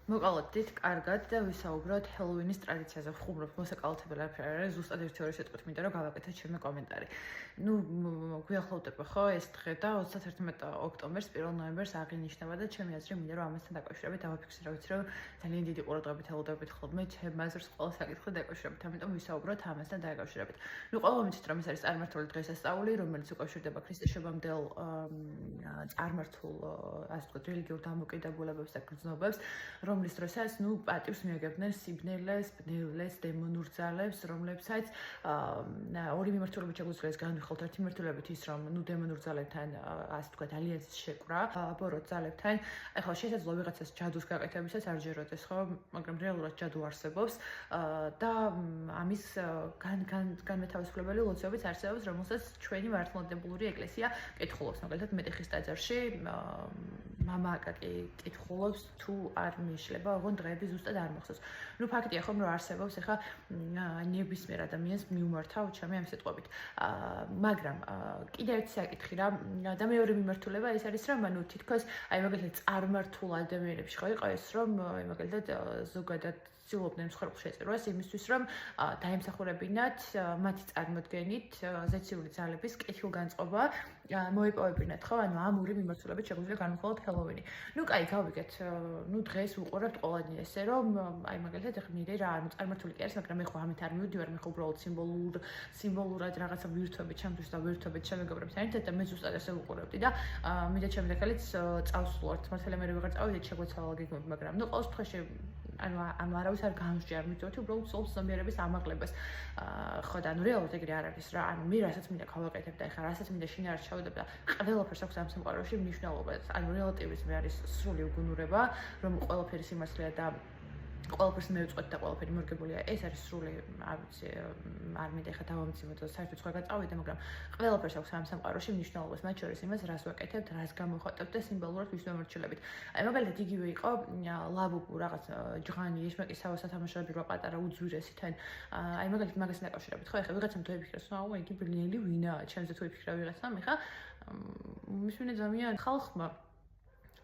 მოგალოდით, კარგად და ვისაუბროთ ჰელოვინის ტრადიციაზე. ვხუმრობ მოსაკალათებელი არაფერი არ არის, ზუსტად ერთი-ორი სიტყვით მინდა რომ გავაკეთოთ ჩემი კომენტარი. გვიახლოვდება ხო ეს დღე და 31 ოქტომბერს, 1 ნოემბერს აღინიშნება და ჩემი აზრით მინდა რომ ამასთან დაკავშირებით დავაფიქსირავთ, რომ ძალიან დიდი ყურადღებით ელოდებით ხოლმე ჩემ აზრს ყველა საკითხთან დაკავშირებით, ამიტომ ვისაუბროთ ამასთან დაკავშირებით. ყველამ იცით რომ ეს არის წარმართული დღესასწაული, რომელიც უკავშირდება ქრისტეშობამდელ წარმართულ, ასე ვთქვათ, რელიგიურ დამოკიდებულებებს და გრძნობებს, რომლის დროსაც პატივს მიაგებდნენ სიბნელეს, ბნელეს, დემონურ ძალებს, რომლებსაც ორი მიმართულებით შეგვიძლია განვიხილოთ. ერთი მიმართულებით ის, რომ დემონურ ძალებთან, ასე ვთქვათ, ალიანსის შეკრა, აბოროტ ძალებთან. ახლა შესაძლოა ვიღაცას ჯადოს გაკეთებისაც არ ჯეროდეს, ხო, მაგრამ რეალურად ჯადო არსებობს და ამის განმეთავისუფლებელი ლოცვებიც არსებობს, რომელსაც ჩვენი მართლმადიდებლური ეკლესია კითხულობს. მაგალითად, მეტეხის ტაძარში მამა აკაკი კითხულობს თუ არ მიშლება, ოღონდ დღეები ზუსტად არ მახსოვს. ფაქტია ხომ რომ არსებობს, ახლა ნებისმიერ ადამიანს მიუმართავ ჩემი ამ სიტყვებით. მაგრამ კიდევ ერთი საკითხი რა და მეორე მიმართულება ის არის, რომ თითქოს მაგალითად წარმართულ ადამიანებში ხო იყო ეს, რომ მაგალითად ზოგადად ცდილობდნენ მსხვერპლ შეწირვას იმისთვის, რომ დაემსახურებინათ მათი წარმოდგენით ზეციური ძალების კეთილგანწყობა მოიპოვებინათ, ხო? ამ ორი მიმართულებით შეგვიძლია განვიხილოთ ჰელოვინი. კაი, გავიგეთ. დღეს ვუყურებთ ყველანი ესე, რომ მაგალითად ახლა მინდა რა, წარმართული კი არის, მაგრამ მე ხო ამით არ მივდივარ, მე ხო უბრალოდ სიმბოლურად რაღაცა ვირთვებით ჩემთვის და ვირთვებით შემეგობრებთან ერთად და მე ზუსტად ესე ვუყურებდი და მინდა ჩემი დაკალიც წავსულოთ. მართალია მე ვიღარ წავიდეთ შეგვეცვალა გეგმები, მაგრამ ყოველ შემთხვევაში ანუ არავის არ გამსჯერ მიწოთი უბრალოდ სულ ზომიერების ამაღლებას. ხო და რეალურად ეგრე არ არის რა. მე რასაც მინდა გავაკეთებ და ახლა რასაც მინდა შინაარს ჩავდებ და ყველაფერს აქვს ამ სამყაროში მნიშვნელობა. რელატივიზმი არის სრული უგუნურება, რომ ყველაფერი სიმართლეა და ყველაფერს მევწყვეტ და ყველაფერი მორგებულია. ეს არის სრული, არ ვიცი, არ მინდა ახლა დავამძიმოთ და საერთოდ სხვა გაწავიდე, მაგრამ ყველაფერს აქვს ამ სამყაროში მნიშვნელობას, მათ შორის იმას, რას ვაკეთებთ, რას გამოვხატებთ და სიმბოლურად ვის ვემორჩილებით. მაგალითად იგივე იყო ლაბუბუ რაღაც ჯღანი, ეშმაკის სათამაშოები რა პატარა უძვირესი თან. მაგალითად მაგასთან დაკავშირებით, ხო, ახლა ვიღაცამ თუ იფიქროს, რომ იგი ბრინელი ვინაა, ჩემზე თუ იფიქრა ვიღაცამ, ახლა მისმინე ძალიან ხალხმა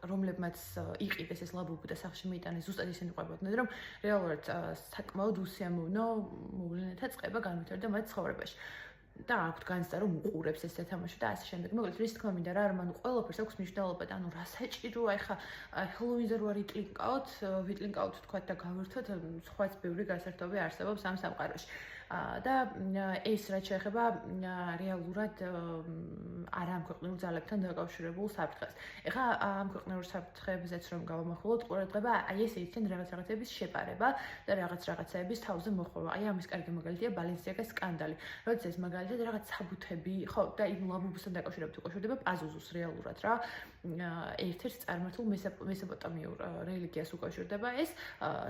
რომლებმაც იყიდეს ეს ლაბუბუ და სახში მიიტანეს, ზუსტად ისინი ყვებოდნენ, რომ რეალურად საკმაოდ უსიამოვნო მოვლენათა წყება განვითარდა მათ ცხოვრებაში. და აქვთ განცდა რომ უყურებს ეს თამაში და ასე შემდეგ. მაგალითად, რის თქმა მინდა რა, რომ ყველაფერს აქვს მნიშვნელობა და რა საჭიროა ახლა ჰელოვინზე რო არ ვიტლინკაოთ თქვა და გავერთოთ, სხვაც ბევრი გასართობი არსებობს ამ სამყაროში. და ეს რაც შეეხება რეალურად არ ამ ქვეყნიურ ძალებთან დაკავშირებულ საფრთხეს. ეხლა ამ ქვეყნიურ საფრთხებზეც რომ გავამახვილოთ ყურადღება, ეს იციან რაღაცების შეპარება და რაღაცების თავზე მოხვევა. ამის კარგი მაგალითია ბალენსიაგას სკანდალი. როდესაც მაგალითად რაღაც საბუთები, ხო, და იმ ლაბუბუსთან დაკავშირებით უკავშირდება პაზუზუს რეალურად რა. ერთ-ერთ წარმართულ მესოპოტამიურ რელიგიას უკავშირდება ეს,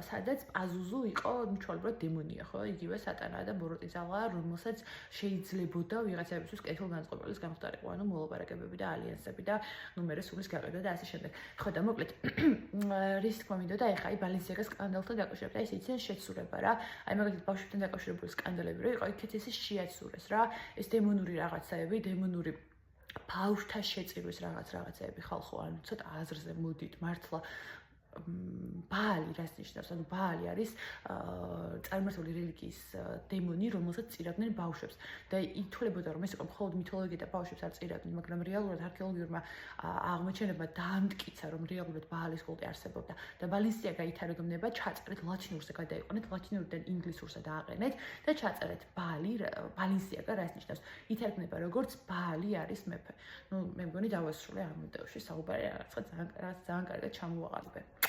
სადაც პაზუზუ იყო ჩვეულებრივად დემონია, ხო, იგივე სატანა და ბოროტი ძალა, რომელსაც შეიძლებოდა ვიღაცებისთვის კეთილგანწყობილის გამხდარიყო, მოლაპარაკებები და ალიანსები და მე სულის გაყიდვა და ასე შემდეგ. ხო და მოკლედ რის თქმა მინდოდა ახლა ბალენსიაგას სკანდალთან დაკავშირებით, ეს იციან შეცურება რა. მაგალითად ბავშვებთან დაკავშირებული სკანდალები რო იყო, იქეთ ეს შეაცურეს რა. ეს დემონური რაღაცაები, დემონური ბავშვთა შეწირვის რაღაცეები ხალხო, ცოტა აზრზე მოდით მართლა ბაალი რას ნიშნავს? ბაალი არის წარმართული რელიგიის დემონი, რომელსაც წირავდნენ ბავშვებს. და ითვლებოდა, რომ ეს იყო მხოლოდ მითოლოგია და ბავშვებს არ წირავდნენ, მაგრამ რეალურად არქეოლოგიურმა აღმოჩენებმა დაამტკიცა, რომ რეალურად ბაალის კულტი არსებობდა. და ბალენსიაგა ითარგმნება, ჩაწერეთ ლათინურზე გადაიყვანეთ, ლათინურიდან ინგლისურსა დააყენეთ და ჩაწერეთ ბალენსიაგა რას ნიშნავს? ითარგმნება როგორც ბაალი არის მეფე. მე მგონი დავასრულე ამ ვიდეოში საუბარი რაღაცა ძალიან კარგად ჩამოვაყალიბე.